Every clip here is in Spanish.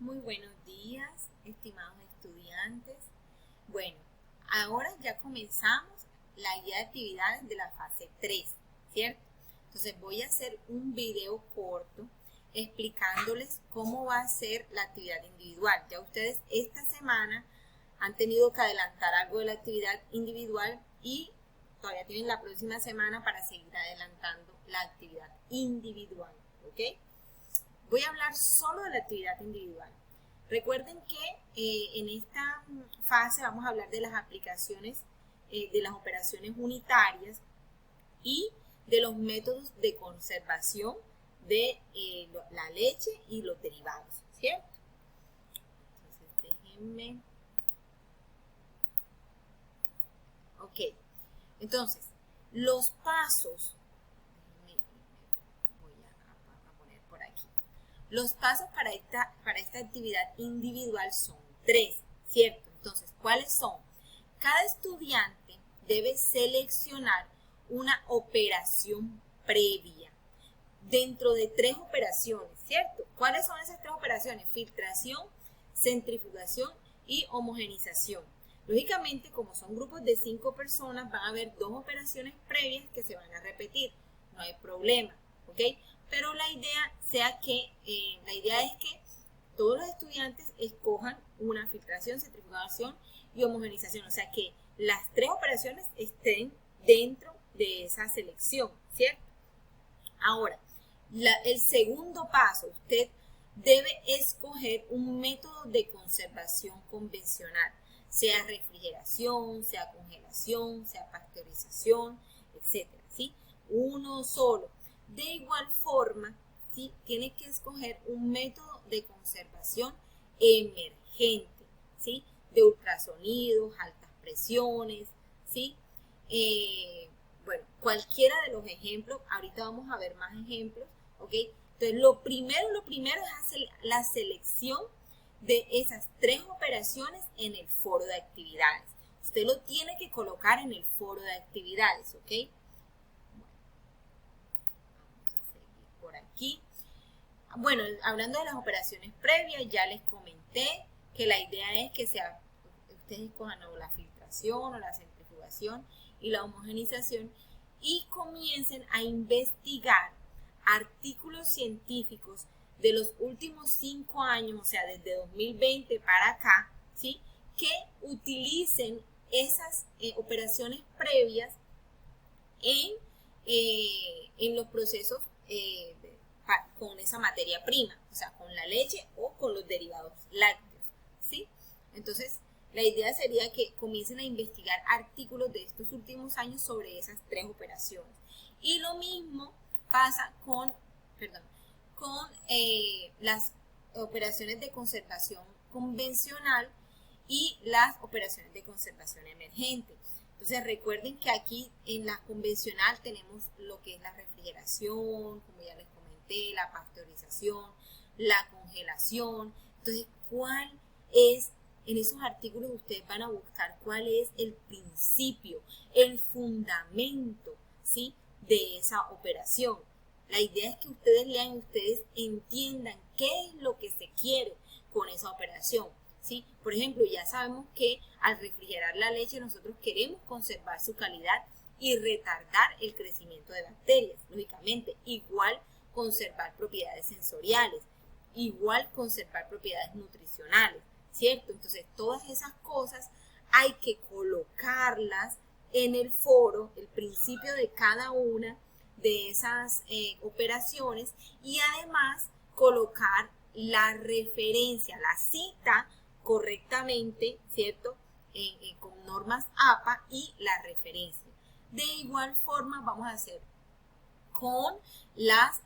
Muy buenos días, estimados estudiantes. Bueno, ahora ya comenzamos la guía de actividades de la fase 3, ¿cierto? Entonces voy a hacer un video corto explicándoles cómo va a ser la actividad individual. Ya ustedes esta semana han tenido que adelantar algo de la actividad individual y todavía tienen la próxima semana para seguir adelantando la actividad individual, ¿ok? Voy a hablar solo de la actividad individual. Recuerden que en esta fase vamos a hablar de las aplicaciones de las operaciones unitarias y de los métodos de conservación de la leche y los derivados, ¿cierto? Entonces déjenme. Ok, entonces los pasos, voy a poner por aquí. Los pasos para esta actividad individual son 3, ¿cierto? Entonces, ¿cuáles son? Cada estudiante debe seleccionar una operación previa dentro de 3 operaciones, ¿cierto? ¿Cuáles son esas 3 operaciones? Filtración, centrifugación y homogenización. Lógicamente, como son grupos de 5 personas, van a haber 2 operaciones previas que se van a repetir. No hay problema, ¿ok? Pero la idea es que todos los estudiantes escojan una filtración, centrifugación y homogenización. O sea, que las 3 operaciones estén dentro de esa selección, ¿cierto? Ahora, el segundo paso, usted debe escoger un método de conservación convencional, sea refrigeración, sea congelación, sea pasteurización, etcétera, ¿sí? Uno solo. De igual forma, ¿sí? Tiene que escoger un método de conservación emergente, ¿sí? De ultrasonidos, altas presiones, ¿sí? Bueno, cualquiera de los ejemplos, ahorita vamos a ver más ejemplos, ¿ok? Entonces, lo primero es hacer la selección de esas 3 operaciones en el foro de actividades. Usted lo tiene que colocar en el foro de actividades, ¿ok? Bueno, vamos a seguir por aquí. Bueno, hablando de las operaciones previas, ya les comenté que la idea es que ustedes escojan o la filtración o la centrifugación y la homogenización y comiencen a investigar artículos científicos de los últimos 5 años, o sea, desde 2020 para acá, ¿sí? Que utilicen esas operaciones previas en los procesos con esa materia prima, o sea, con la leche o con los derivados lácteos, ¿sí? Entonces, la idea sería que comiencen a investigar artículos de estos últimos años sobre esas 3 operaciones. Y lo mismo pasa con las operaciones de conservación convencional y las operaciones de conservación emergente. Entonces recuerden que aquí en la convencional tenemos lo que es la refrigeración, como ya les comenté, la pasteurización, la congelación. Entonces, ¿cuál es? En esos artículos ustedes van a buscar cuál es el principio, el fundamento, ¿sí? De esa operación. La idea es que ustedes lean y ustedes entiendan qué es lo que se quiere con esa operación, ¿sí? Por ejemplo, ya sabemos que al refrigerar la leche nosotros queremos conservar su calidad y retardar el crecimiento de bacterias, lógicamente. Igual conservar propiedades sensoriales, igual conservar propiedades nutricionales, ¿cierto? Entonces, todas esas cosas hay que colocarlas en el foro, el principio de cada una de esas operaciones y además colocar la referencia, la cita correctamente, ¿cierto? Con normas APA y la referencia. De igual forma vamos a hacer con las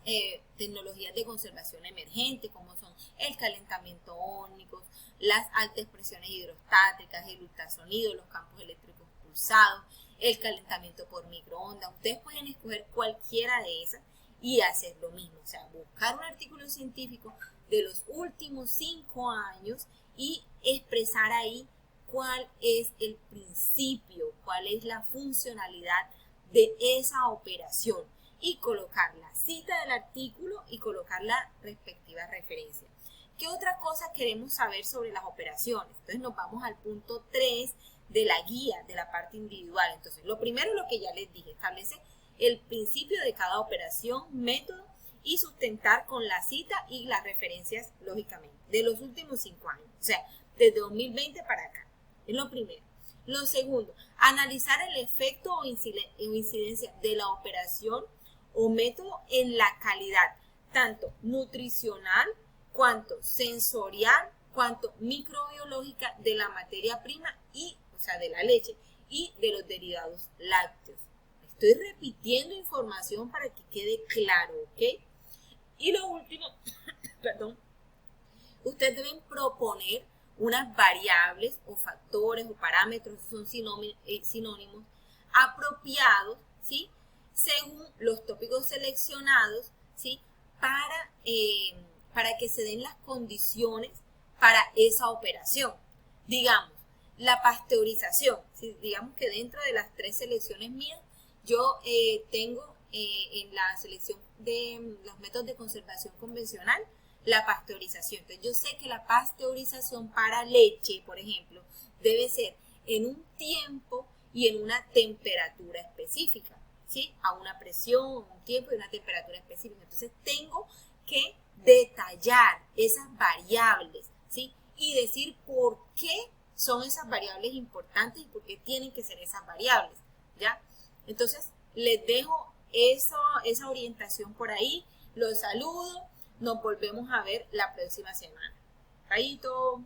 tecnologías de conservación emergente, como son el calentamiento ónico, las altas presiones hidrostáticas, el ultrasonido, los campos eléctricos pulsados, el calentamiento por microondas. Ustedes pueden escoger cualquiera de esas y hacer lo mismo, o sea, buscar un artículo científico de los últimos 5 años y expresar ahí cuál es el principio, cuál es la funcionalidad de esa operación y colocar la cita del artículo y colocar la respectiva referencia. ¿Qué otra cosa queremos saber sobre las operaciones? Entonces nos vamos al punto 3 de la guía de la parte individual. Entonces, lo primero, lo que ya les dije, establece el principio de cada operación, método y sustentar con la cita y las referencias, lógicamente, de los últimos 5 años. O sea, desde 2020 para acá. Es lo primero. Lo segundo, analizar el efecto o incidencia de la operación o método en la calidad, tanto nutricional, cuanto sensorial, cuanto microbiológica de la materia prima y, o sea, de la leche y de los derivados lácteos. Estoy repitiendo información para que quede claro, ¿ok? Y lo último, perdón, ustedes deben proponer unas variables o factores o parámetros, son sinónimos, apropiados, ¿sí? Según los tópicos seleccionados, ¿sí? Para que se den las condiciones para esa operación. Digamos, la pasteurización, ¿sí? Digamos que dentro de las 3 selecciones mías, yo tengo en la selección de los métodos de conservación convencional, la pasteurización. Entonces, yo sé que la pasteurización para leche, por ejemplo, debe ser en un tiempo y en una temperatura específica, ¿sí? A una presión, un tiempo y una temperatura específica. Entonces, tengo que detallar esas variables, ¿sí? Y decir por qué son esas variables importantes y por qué tienen que ser esas variables, ¿ya? Entonces, les dejo esa orientación por ahí. Los saludo. Nos volvemos a ver la próxima semana. Chaito.